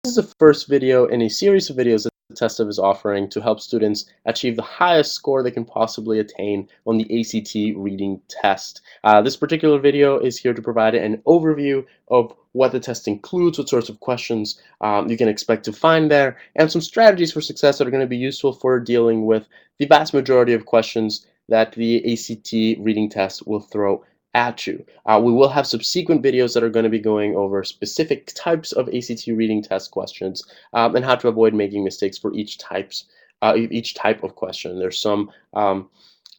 This is the first video in a series of videos that Testive is offering to help students achieve the highest score they can possibly attain on the ACT reading test. This particular video is here to provide an overview of what the test includes, what sorts of questions you can expect to find there, and some strategies for success that are going to be useful for dealing with the vast majority of questions that the ACT reading test will throw at you. We will have subsequent videos that are going to be going over specific types of ACT reading test questions and how to avoid making mistakes for each type of question. There's some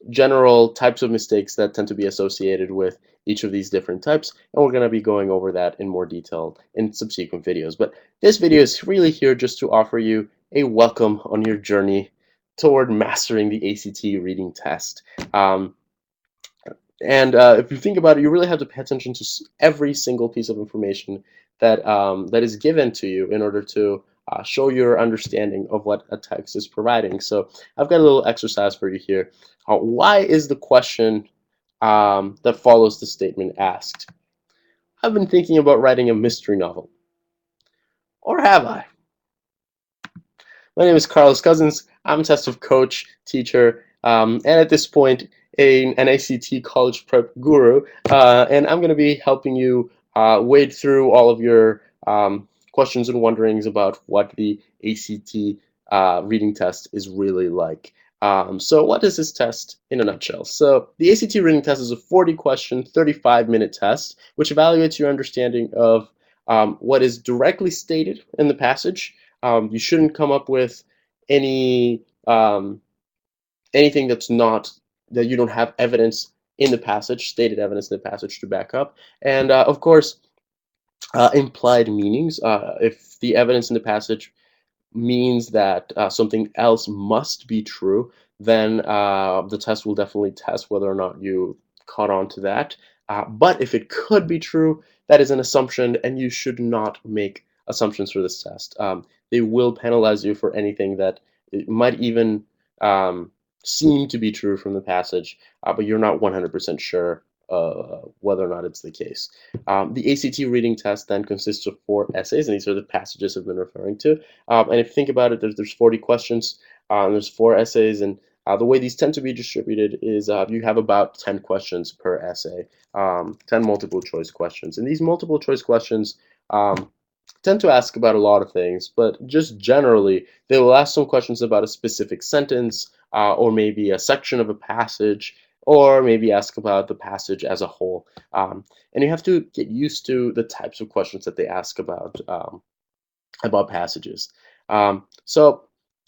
general types of mistakes that tend to be associated with each of these different types, and we're going to be going over that in more detail in subsequent videos. But this video is really here just to offer you a welcome on your journey toward mastering the ACT reading test. And if you think about it, you really have to pay attention to every single piece of information that is given to you in order to show your understanding of what a text is providing. So I've got a little exercise for you here. Why is the question that follows the statement asked? I've been thinking about writing a mystery novel. Or have I? My name is Carlos Cousins. I'm a Testive coach, teacher, and at this point, an ACT college prep guru. And I'm going to be helping you wade through all of your questions and wonderings about what the ACT reading test is really like. So what is this test in a nutshell? So the ACT reading test is a 40-question, 35-minute test, which evaluates your understanding of what is directly stated in the passage. You shouldn't come up with any anything that you don't have evidence in the passage, stated evidence in the passage to back up, and of course, implied meanings. If the evidence in the passage means that something else must be true, then the test will definitely test whether or not you caught on to that. But if it could be true, that is an assumption, and you should not make assumptions for this test. They will penalize you for anything that it might even um, seem to be true from the passage, but you're not 100% sure whether or not it's the case. The ACT reading test then consists of 4 essays, and these are the passages I've been referring to. And if you think about it, there's 40 questions, there's 4 essays, and the way these tend to be distributed is you have about 10 questions per essay, 10 multiple choice questions. And these multiple choice questions tend to ask about a lot of things, but just generally, they will ask some questions about a specific sentence, or maybe a section of a passage, or maybe ask about the passage as a whole. And you have to get used to the types of questions that they ask about passages. So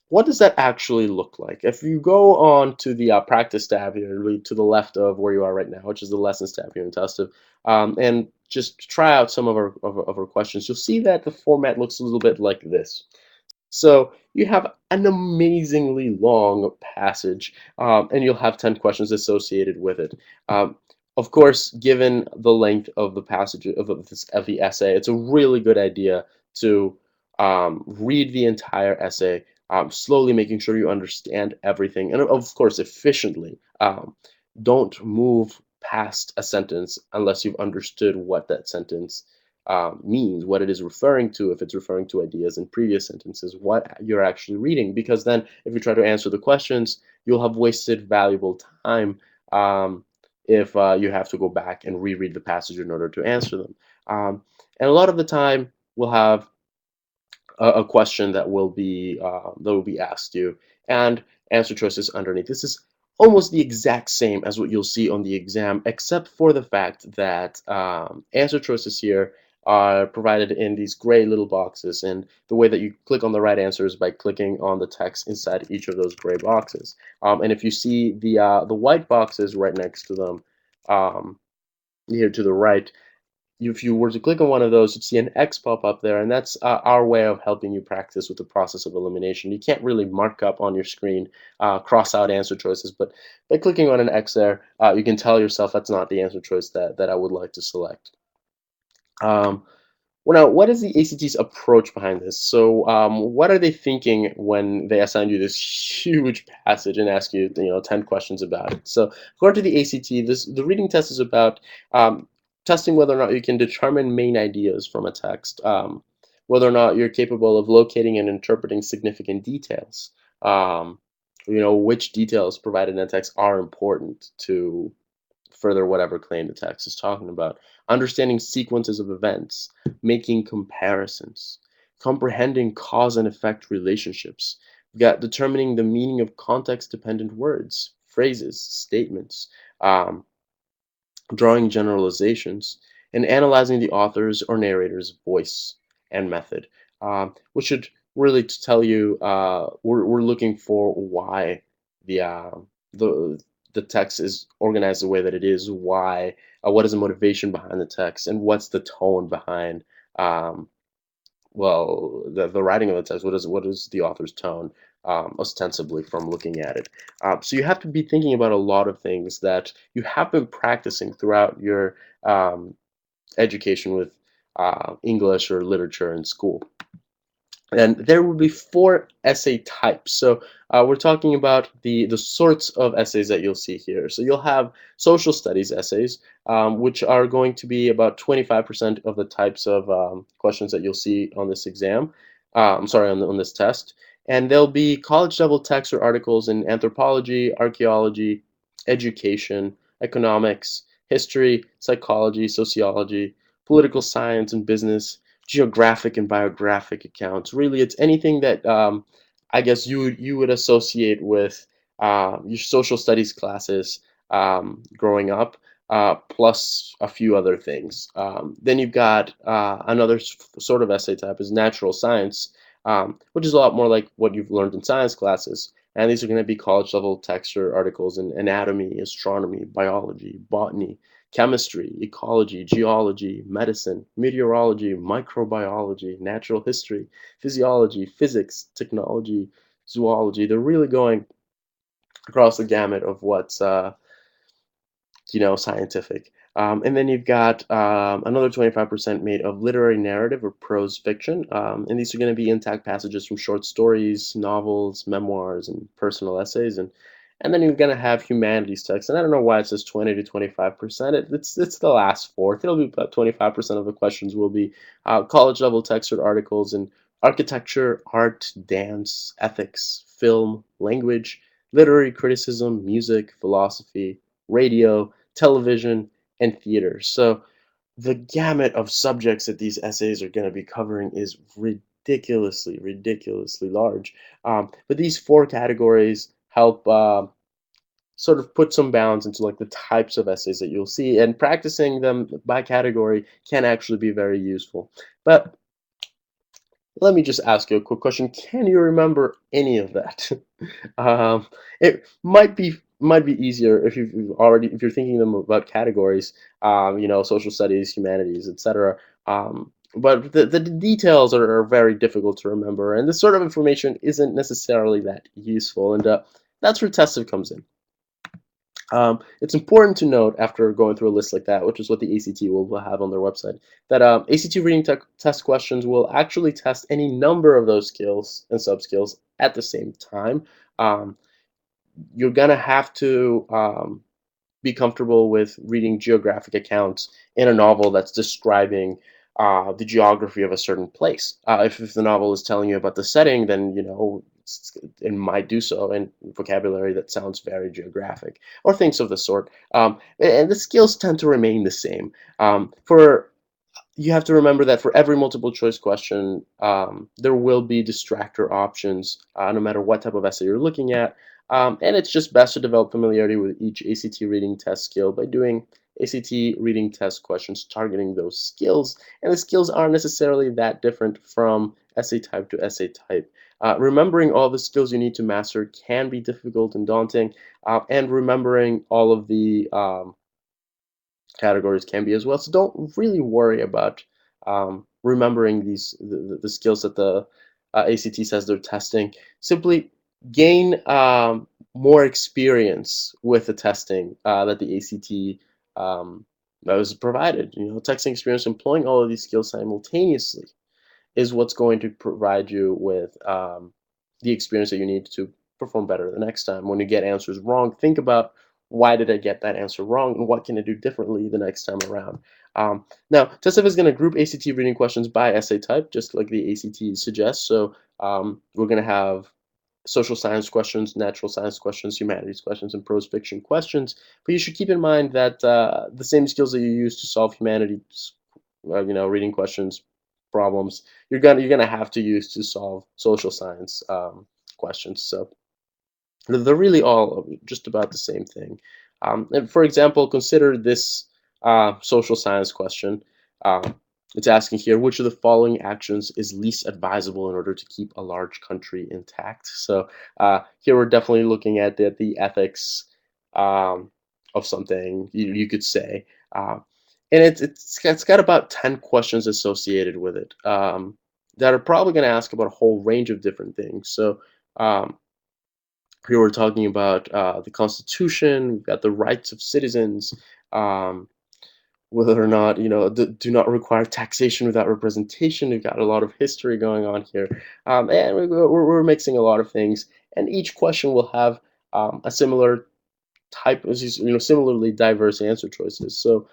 what does that actually look like? If you go on to the practice tab here, really to the left of where you are right now, which is the lessons tab here in Testive, and just try out some of our questions, you'll see that the format looks a little bit like this. So you have an amazingly long passage, and you'll have 10 questions associated with it. Of course, given the length of the passage of the essay, it's a really good idea to read the entire essay, slowly making sure you understand everything, and of course, efficiently. Don't move past a sentence unless you've understood what that sentence means, what it is referring to, if it's referring to ideas in previous sentences, what you're actually reading. Because then, if you try to answer the questions, you'll have wasted valuable time if you have to go back and reread the passage in order to answer them. And a lot of the time, we'll have a question that will be asked you, and answer choices underneath. This is almost the exact same as what you'll see on the exam, except for the fact that answer choices here are provided in these gray little boxes, and the way that you click on the right answer is by clicking on the text inside each of those gray boxes. And if you see the white boxes right next to them, um, here to the right, if you were to click on one of those, you'd see an X pop up there, and that's our way of helping you practice with the process of elimination. You can't really mark up on your screen, cross out answer choices, but by clicking on an X there, you can tell yourself that's not the answer choice that I would like to select. Well, now, what is the ACT's approach behind this? So, what are they thinking when they assign you this huge passage and ask you, 10 questions about it? So, according to the ACT, the reading test is about testing whether or not you can determine main ideas from a text, whether or not you're capable of locating and interpreting significant details. Um, which details provided in the text are important to further whatever claim the text is talking about. Understanding sequences of events, making comparisons, comprehending cause and effect relationships. We've got determining the meaning of context dependent words, phrases, statements, um, drawing generalizations, and analyzing the author's or narrator's voice and method, which should really tell you we're looking for why the uh, the the text is organized the way that it is, why, what is the motivation behind the text, and what's the tone behind um, the writing of the text. What is the author's tone, ostensibly from looking at it. So you have to be thinking about a lot of things that you have been practicing throughout your um, education with English or literature in school. And there will be four essay types. So we're talking about the sorts of essays that you'll see here. So you'll have social studies essays, which are going to be about 25% of the types of questions that you'll see on this exam. I'm sorry, on this test. And there'll be college level texts or articles in anthropology, archaeology, education, economics, history, psychology, sociology, political science, and business, geographic and biographic accounts. Really, it's anything that I guess you would associate with your social studies classes growing up, plus a few other things. Then you've got another sort of essay type is natural science, which is a lot more like what you've learned in science classes. And these are going to be college level texts or articles in anatomy, astronomy, biology, botany, chemistry, ecology, geology, medicine, meteorology, microbiology, natural history, physiology, physics, technology, zoology. They're really going across the gamut of what's scientific. And then you've got another 25% made of literary narrative or prose fiction. And these are going to be intact passages from short stories, novels, memoirs, and personal essays. And then you're going to have humanities text. And I don't know why it says 20 to 25%. It's the last fourth. It'll be about 25% of the questions will be college level text or articles in architecture, art, dance, ethics, film, language, literary criticism, music, philosophy, radio, television, and theater. So the gamut of subjects that these essays are going to be covering is ridiculously, ridiculously large. But these four categories help sort of put some bounds into like the types of essays that you'll see, and practicing them by category can actually be very useful. But let me just ask you a quick question. Can you remember any of that? It might be easier if if you're thinking them about categories, social studies, humanities, etc. But the details are very difficult to remember, and this sort of information isn't necessarily that useful, and that's where Testive comes in. It's important to note after going through a list like that, which is what the ACT will have on their website, that ACT reading test questions will actually test any number of those skills and sub-skills at the same time. Um, you're gonna have to be comfortable with reading geographic accounts in a novel that's describing the geography of a certain place. If the novel is telling you about the setting, then it might do so in vocabulary that sounds very geographic or things of the sort. And the skills tend to remain the same. For You have to remember that for every multiple choice question, there will be distractor options, no matter what type of essay you're looking at. And it's just best to develop familiarity with each ACT reading test skill by doing ACT reading test questions targeting those skills. And the skills aren't necessarily that different from essay type to essay type. Remembering all the skills you need to master can be difficult and daunting, and remembering all of the categories can be as well. So don't really worry about remembering the skills that the ACT says they're testing. Simply gain more experience with the testing that the ACT that was provided. Texting experience, employing all of these skills simultaneously is what's going to provide you with the experience that you need to perform better the next time. When you get answers wrong, think about why did I get that answer wrong, and what can I do differently the next time around. Now, Testive is going to group ACT reading questions by essay type, just like the ACT suggests. So we're going to have social science questions, natural science questions, humanities questions, and prose fiction questions. But you should keep in mind that the same skills that you use to solve humanities, reading questions, problems, you're gonna have to use to solve social science questions. So they're really all just about the same thing. And for example, consider this social science question. It's asking here, which of the following actions is least advisable in order to keep a large country intact? So here we're definitely looking at the ethics um, of something, you could say. And it's got about 10 questions associated with it that are probably going to ask about a whole range of different things. So um, here we're talking about the Constitution. We've got the rights of citizens, um, whether or not do not require taxation without representation. We've got a lot of history going on here, and we're mixing a lot of things. And each question will have a similar type, similarly diverse answer choices. So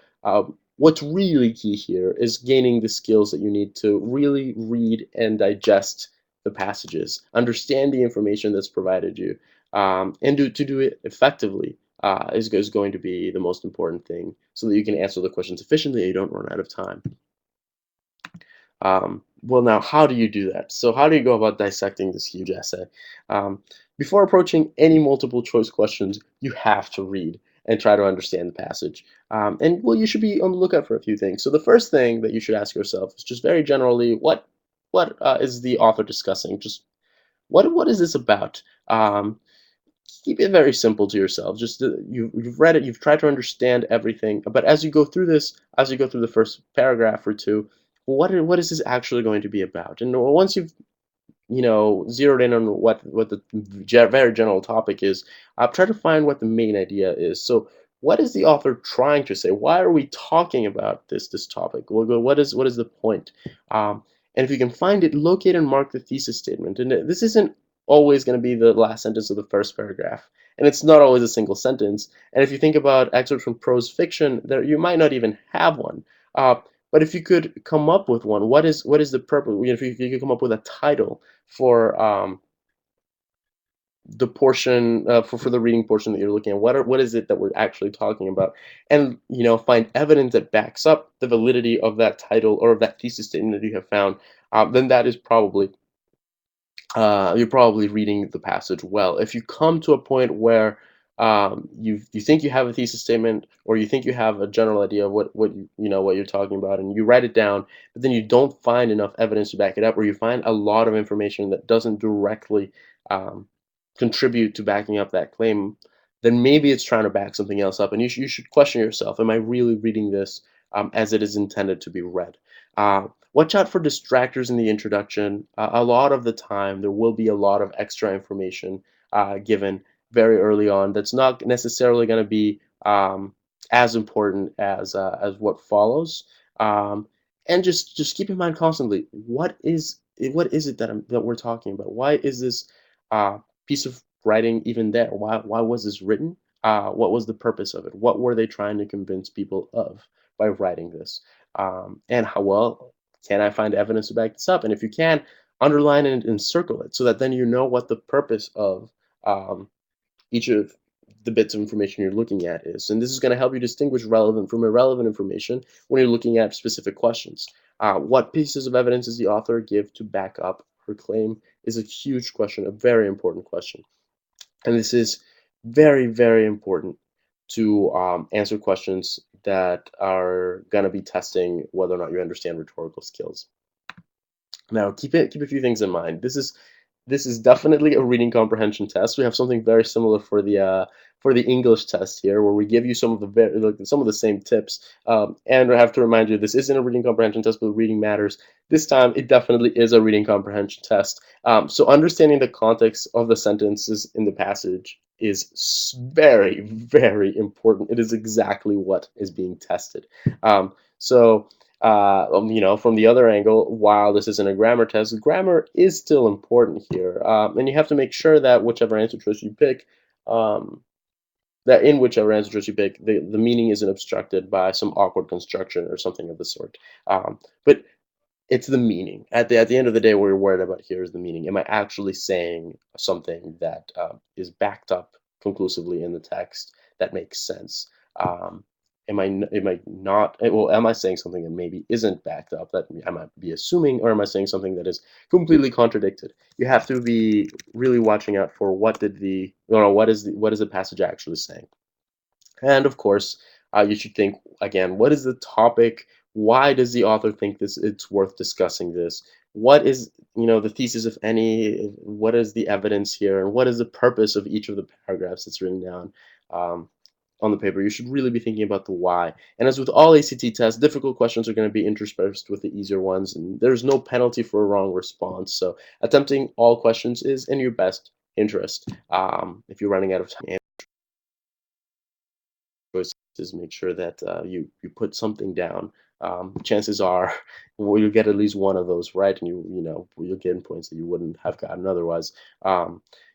what's really key here is gaining the skills that you need to really read and digest the passages, understand the information that's provided you, and to do it effectively is going to be the most important thing, so that you can answer the questions efficiently and you don't run out of time. Well, now, how do you do that? So, how do you go about dissecting this huge essay? Um, Before approaching any multiple choice questions, you have to read and try to understand the passage. And well, you should be on the lookout for a few things. So, the first thing that you should ask yourself is just very generally, what is the author discussing? Just what is this about? Keep it very simple to yourself. Just you've read it, you've tried to understand everything, but as you go through this, as you go through the first paragraph or two, what is this actually going to be about? And once you've zeroed in on what the very general topic is, try to find what the main idea is. So what is the author trying to say? Why are we talking about this topic? What is the point? And if you can find it, locate and mark the thesis statement. And this isn't always going to be the last sentence of the first paragraph, and it's not always a single sentence. And if you think about excerpts from prose fiction, there you might not even have one. uh, but if you could come up with one, what is the purpose? If you could come up with a title for the portion for the reading portion that you're looking at, what is it that we're actually talking about, and find evidence that backs up the validity of that title or of that thesis statement that you have found, then that is probably you're probably reading the passage well. If you come to a point where you think you have a thesis statement, or you think you have a general idea of what you're talking about, and you write it down, but then you don't find enough evidence to back it up, or you find a lot of information that doesn't directly um, contribute to backing up that claim, then maybe it's trying to back something else up, and you should question yourself: Am I really reading this as it is intended to be read? Watch out for distractors in the introduction. A lot of the time, there will be a lot of extra information given very early on that's not necessarily going to be as important as what follows. And just keep in mind constantly, what is it that we're talking about? Why is this uh, piece of writing even there? Why was this written? What was the purpose of it? What were they trying to convince people of by writing this? And how well can I find evidence to back this up? And if you can, underline and circle it, so that then you know what the purpose of um, each of the bits of information you're looking at is. And this is going to help you distinguish relevant from irrelevant information when you're looking at specific questions. What pieces of evidence does the author give to back up her claim is a huge question, a very important question. And this is very, very important to answer questions that are going to be testing whether or not you understand rhetorical skills. Now, keep a few things in mind. This is definitely a reading comprehension test. We have something very similar for the English test here, where we give you some of the same tips. And I have to remind you, this isn't a reading comprehension test, but reading matters. This time, it definitely is a reading comprehension test. So understanding the context of the sentences in the passage is very, very important. It is exactly what is being tested. So from the other angle, while this isn't a grammar test, grammar is still important here, and you have to make sure that whichever answer choice you pick, um, that in whichever answer choice you pick, the meaning isn't obstructed by some awkward construction or something of the sort. But it's the meaning. At the end of the day, what we're worried about here is the meaning. Am I actually saying something that is backed up conclusively in the text that makes sense? Am I not? Well, am I saying something that maybe isn't backed up that I might be assuming, or am I saying something that is completely contradicted? You have to be really watching out for what did the no, what is the passage actually saying. And of course, you should think again, what is the topic? Why does the author think this it's worth discussing this? What is, the thesis, if any? What is the evidence here? And what is the purpose of each of the paragraphs that's written down um, on the paper? You should really be thinking about the why. And as with all ACT tests, difficult questions are going to be interspersed with the easier ones, and there's no penalty for a wrong response. So attempting all questions is in your best interest. If you're running out of time, choices, make sure that you put something down. Chances are, well, you'll get at least one of those right, and you'll get points that you wouldn't have gotten otherwise.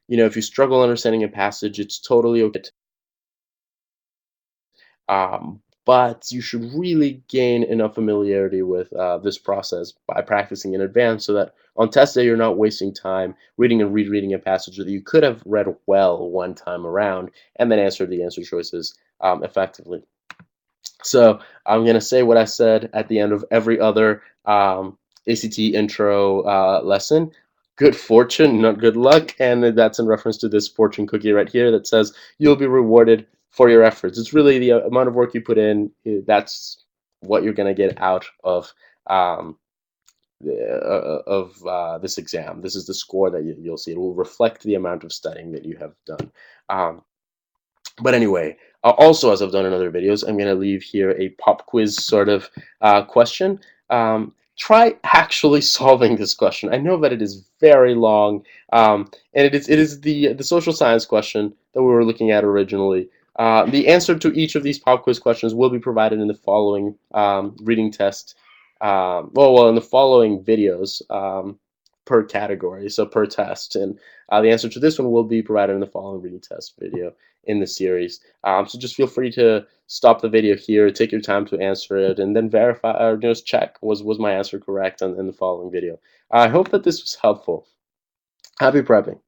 If you struggle understanding a passage, it's totally okay. But you should really gain enough familiarity with this process by practicing in advance, so that on test day you're not wasting time reading and rereading a passage that you could have read well one time around and then answered the answer choices effectively. So I'm gonna say what I said at the end of every other ACT intro lesson. Good fortune, not good luck, and that's in reference to this fortune cookie right here that says you'll be rewarded for your efforts. It's really the amount of work you put in. That's what you're gonna get out of um, this exam. This is the score that you'll see. It will reflect the amount of studying that you have done. Um, but anyway, also, as I've done in other videos, I'm going to leave here a pop quiz sort of question. Try actually solving this question. I know that it is very long, and it is the social science question that we were looking at originally. The answer to each of these pop quiz questions will be provided in the following reading test. In the following videos per category, so per test, and the answer to this one will be provided in the following reading test video in the series. So just feel free to stop the video here, take your time to answer it, and then verify or just check was my answer correct in the following video. I hope that this was helpful. Happy prepping.